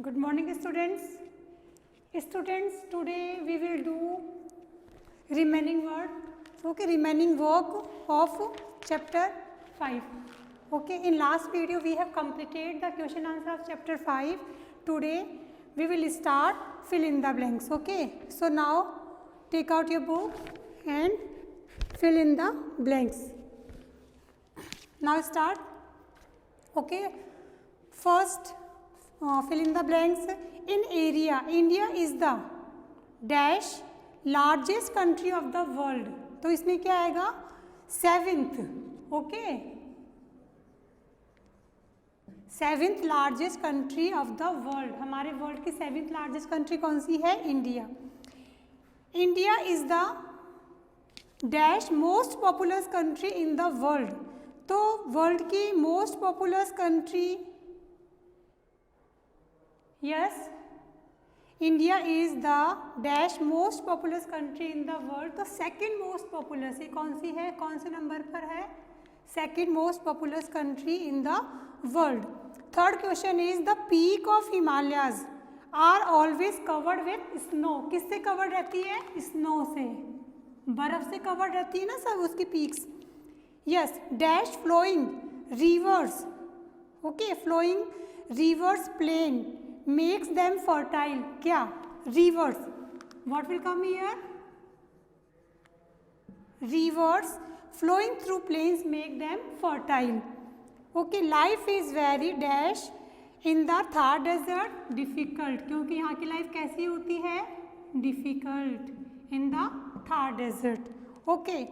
Good morning students. Today we will do remaining work of chapter 5. Okay, in last video we have completed the question answer of chapter 5. Today we will start fill in the blanks. Okay, so now take out your book and fill in the blanks. Now start. Okay, first fill in the blanks. In area, India is the dash largest country of the world. तो इसमें क्या आएगा 7th. Okay, 7th largest country of the world. हमारे world की 7th largest country कौन सी है? India. India is the dash most populous country in the world. तो वर्ल्ड की most populous country, yes, India is the dash most populous country in the world. तो second most populous ये कौन सी है? कौन से नंबर पर है? Second most populous country in the world. Third question is the peak of Himalayas are always covered with snow. किससे कवर्ड रहती है? स्नो से, बर्फ से कवर्ड रहती है ना सब उसकी peaks. Yes, dash flowing rivers. Okay, flowing rivers plain makes them fertile. क्या? rivers. what will come here? rivers flowing through plains make them fertile. okay, life is very dash in the Thar desert difficult. क्योंकि यहाँ की life कैसी होती है? difficult in the Thar desert. okay,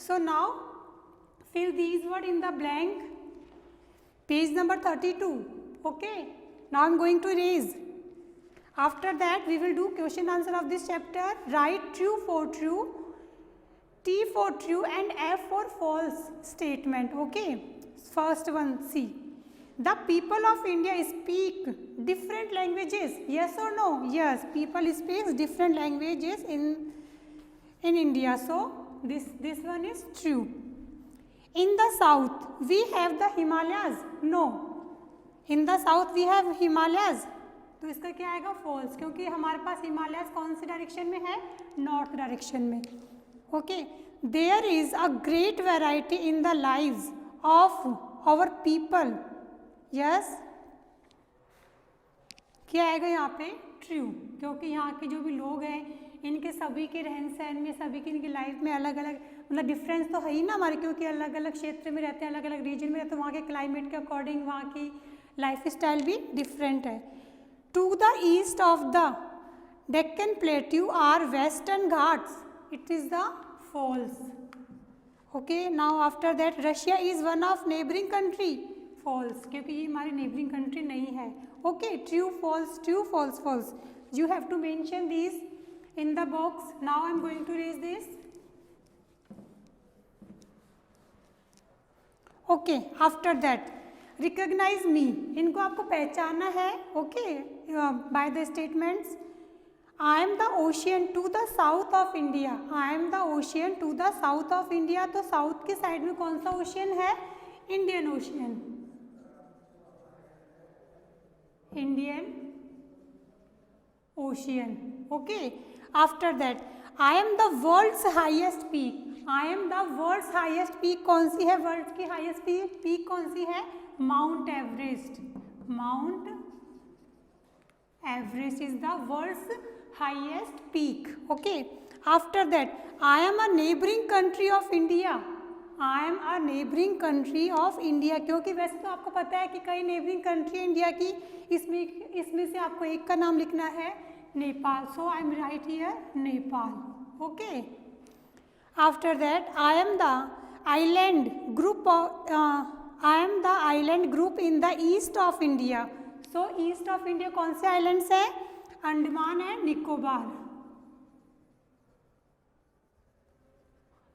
so now fill these words in the blank. page number 32. okay, now I am going to erase. After that we will do question answer of this chapter. Write true for true, T for true and F for false statement. Okay, first one, see, the people of India speak different languages. Yes or no? Yes, people speak different languages in India. So this one is true. In the south we have the Himalayas. No, in the south we have Himalayas. तो इसका क्या आएगा? False, क्योंकि हमारे पास हिमालयाज कौन सी direction में है? North direction में. Okay, there is a great variety in the lives of our people. Yes, क्या आएगा यहाँ पे? ट्रू, क्योंकि यहाँ के जो भी लोग हैं इनके सभी के रहन सहन में, सभी की इनकी लाइफ में अलग अलग मतलब डिफरेंस तो है ही ना हमारे, क्योंकि अलग अलग क्षेत्र में रहते हैं, अलग अलग रीजन में रहते हैं, वहाँ के क्लाइमेट के अकॉर्डिंग वहाँ की लाइफ स्टाइल भी डिफरेंट है. To the east of the Deccan plateau are Western Ghats. It is the false. Okay, now after that Russia is one of neighbouring country. False, क्योंकि ये हमारी नेबरिंग कंट्री नहीं है. Okay, true false, true false, false. You have to mention this in the box. Now I am going to raise this. Okay, after that recognise me. इनको आपको पहचानना है. Okay, by the statements. I am the ocean to the south of India. I am the ocean to the south of India. तो south के side में कौन सा ocean है? Indian Ocean. Indian Ocean. Okay, after that I am the world's highest peak. I am the world's highest peak. कौन सी है world की हाईएस्ट पीक? कौन सी है? Mount Everest. Mount Everest is the world's highest peak. Okay, after that I am a neighbouring country of India. I am a neighbouring country of India. क्योंकि वैसे तो आपको पता है कि कई नेबरिंग कंट्री इंडिया की, इसमें से आपको एक का नाम लिखना है Nepal. So I am right here Nepal. Okay, after that I am the island group I am the island group in the east of India. So east of India कौन से आइलैंड्स हैं? Andaman and Nicobar.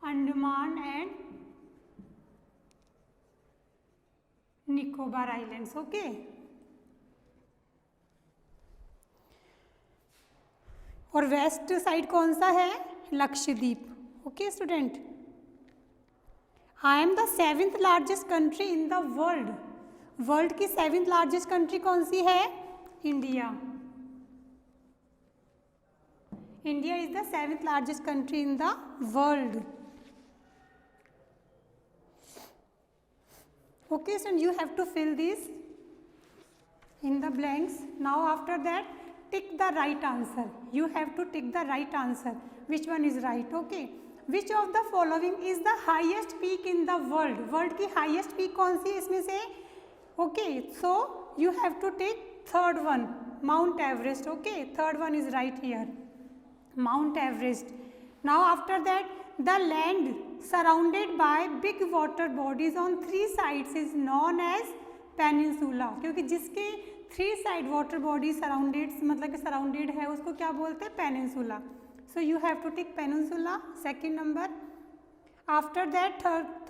Andaman and Nicobar islands. Okay, और west side कौन सा है? Lakshadweep. Okay student, I am the 7th largest country in the world. World की 7th largest country कौन सी है? India. India is the 7th largest country in the world. Okay, so you have to fill this in the blanks. Now after that, tick the right answer. You have to tick the right answer. Which one is right? Okay. Which of the following is the highest peak in the world? World की highest peak कौन सी है इसमें से? Okay, so you have to take third one, Mount Everest. Okay, third one is right here, Mount Everest. Now after that, the land surrounded by big water bodies on 3 sides is known as peninsula. क्योंकि जिसके 3 side water body surrounded मतलब कि surrounded है उसको क्या बोलते हैं? Peninsula. So you have to tick peninsula. Second number. After that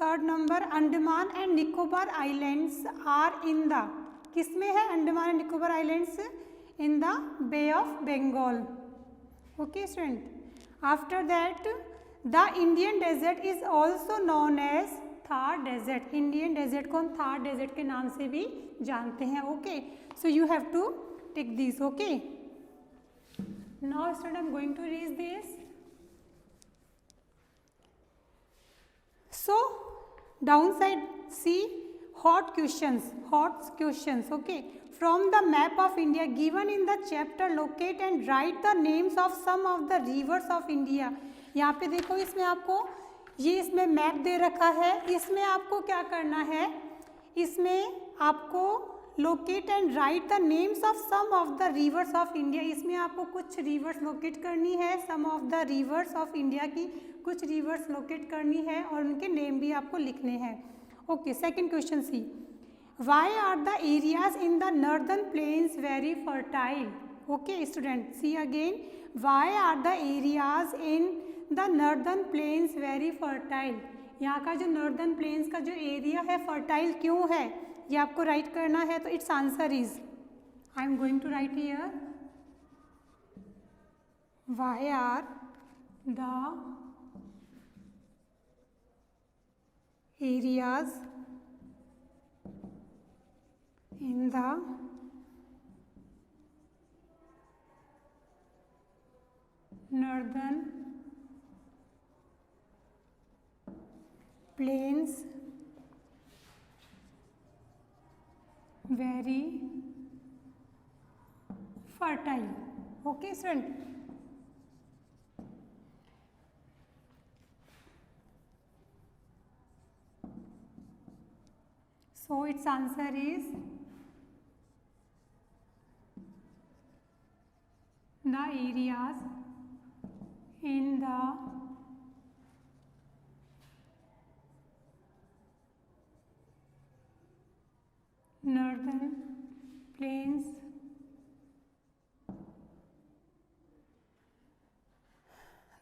third number, Andaman and Nicobar islands are in the, किस में है Andaman and Nicobar islands? In the Bay of Bengal. Okay student. After that, the Indian desert is also known as Thar desert. Indian desert को हम Thar desert के नाम से भी जानते हैं. Okay, so you have to tick this. Okay, now student I am going to read this. So down side see hot questions. Okay, from the map of India given in the chapter, locate and write the names of some of the rivers of India. यहाँ पे देखो, इसमें आपको ये इसमें map दे रखा है. इसमें आपको क्या करना है? इसमें आपको locate and write the names of some of the rivers of India. इसमें आपको कुछ रिवर्स लोकेट करनी है. Some of the rivers of India की कुछ रिवर्स लोकेट करनी है और उनके नेम भी आपको लिखने हैं. Okay, second question C. Why are the areas in the northern plains very fertile? Okay, student, see again. Why are the areas in the northern plains very fertile? यहाँ का जो northern plains का जो area है fertile क्यों है? ये आपको राइट करना है. तो its answer is, I am going to write here. Why are the areas in the northern plains very fertile. Okay, student. So its answer is the areas in the northern plains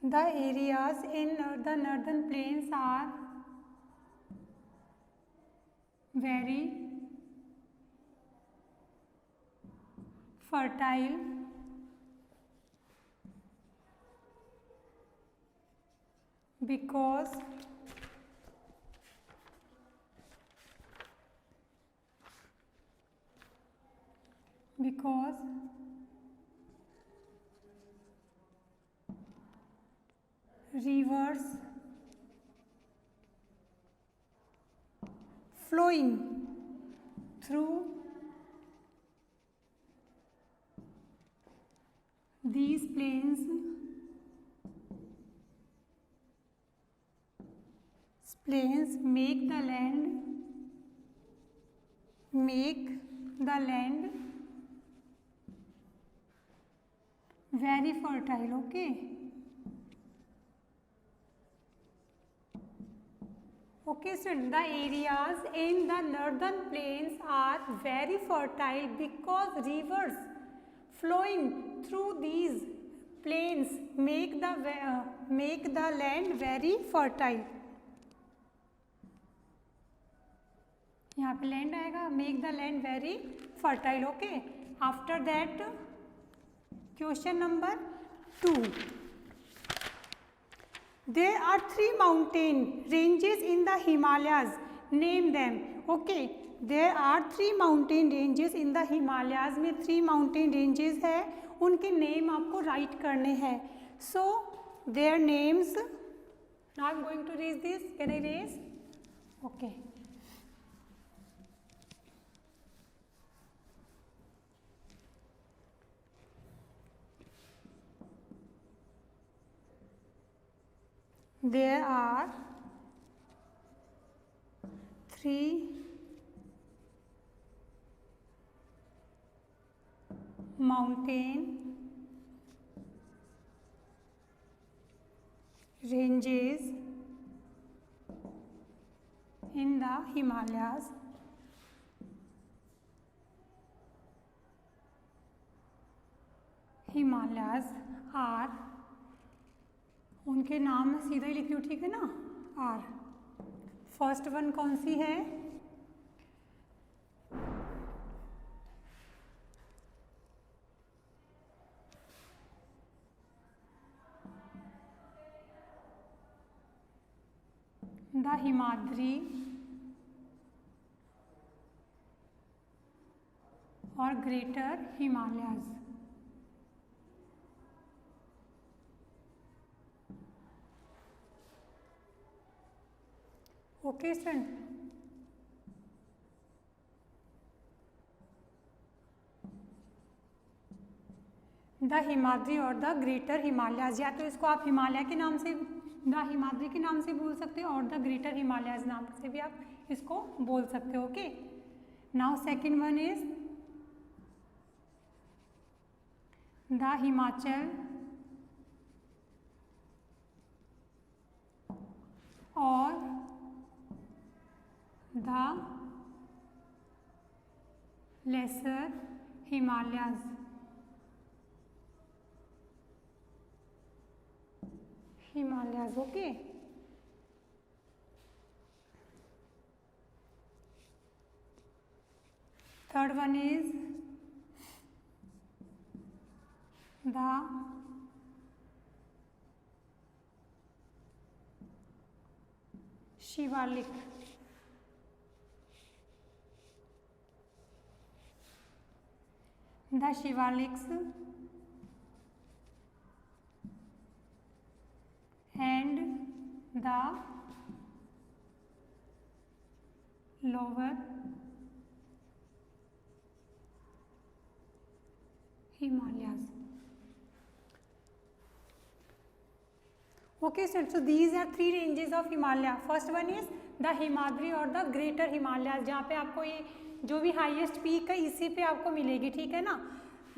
the northern plains are very fertile because rivers flowing through these plains make the land very fertile. Okay. Okay, students, the areas in the northern plains are very fertile because rivers flowing through these plains make the land very fertile. यहाँ पे land आएगा, make the land very fertile. Okay, after that question number 2. There are 3 mountain ranges in the Himalayas. Name them. Okay, there are 3 mountain ranges in the Himalayas. में 3 mountain ranges है, उनके name आपको right करने हैं. So their names, now I'm going to erase this. Can I erase? Okay. There are 3 mountain ranges in the Himalayas. Himalayas are, उनके नाम मैं सीधा ही लिखी हूँ, ठीक है ना, आर। फर्स्ट वन कौन सी है? द हिमाद्री और greater Himalayas. Okay student, the Himadri और द ग्रेटर हिमालयाज, या तो इसको आप हिमालय के नाम से, द हिमाद्री के नाम से बोल सकते हो और द ग्रेटर हिमालयाज नाम से भी आप इसको बोल सकते हो। Okay, now second one is the Himachal और the lesser Himalayas. Himalayas, okay. Third one is the Shivalik. The Shivaliks and the lower Himalayas. Okay, so these are 3 ranges of Himalaya. First one is the Himadri or the Greater Himalayas, जहाँ पे आपको ये जो भी highest peak है इसी पे आपको मिलेगी, ठीक है ना।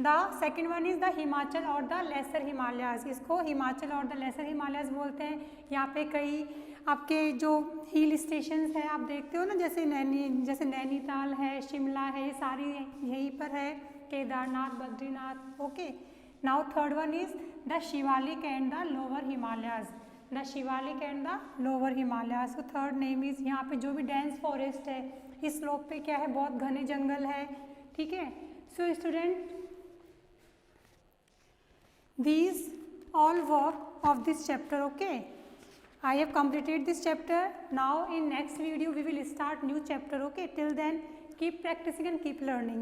The second one is the Himachal और द लेसर हिमालयाज, इसको हिमाचल और द लेसर हिमालयाज बोलते हैं। यहाँ पे कई आपके जो हिल स्टेशंस हैं आप देखते हो ना, जैसे नैनीताल है, शिमला है, ये सारी यहीं पर है, Kedarnath, Badrinath. Okay, now third one is the Shivalik and the lower Himalayas, the Shivalik and the lower Himalayas. So third name is, यहाँ पे जो भी डेंस फॉरेस्ट है, इस स्लोप पे क्या है, बहुत घने जंगल है, ठीक है। So student, these all work of this chapter. Okay, I have completed this chapter. Now in next video we will start new chapter. Okay, till then keep practicing and keep learning.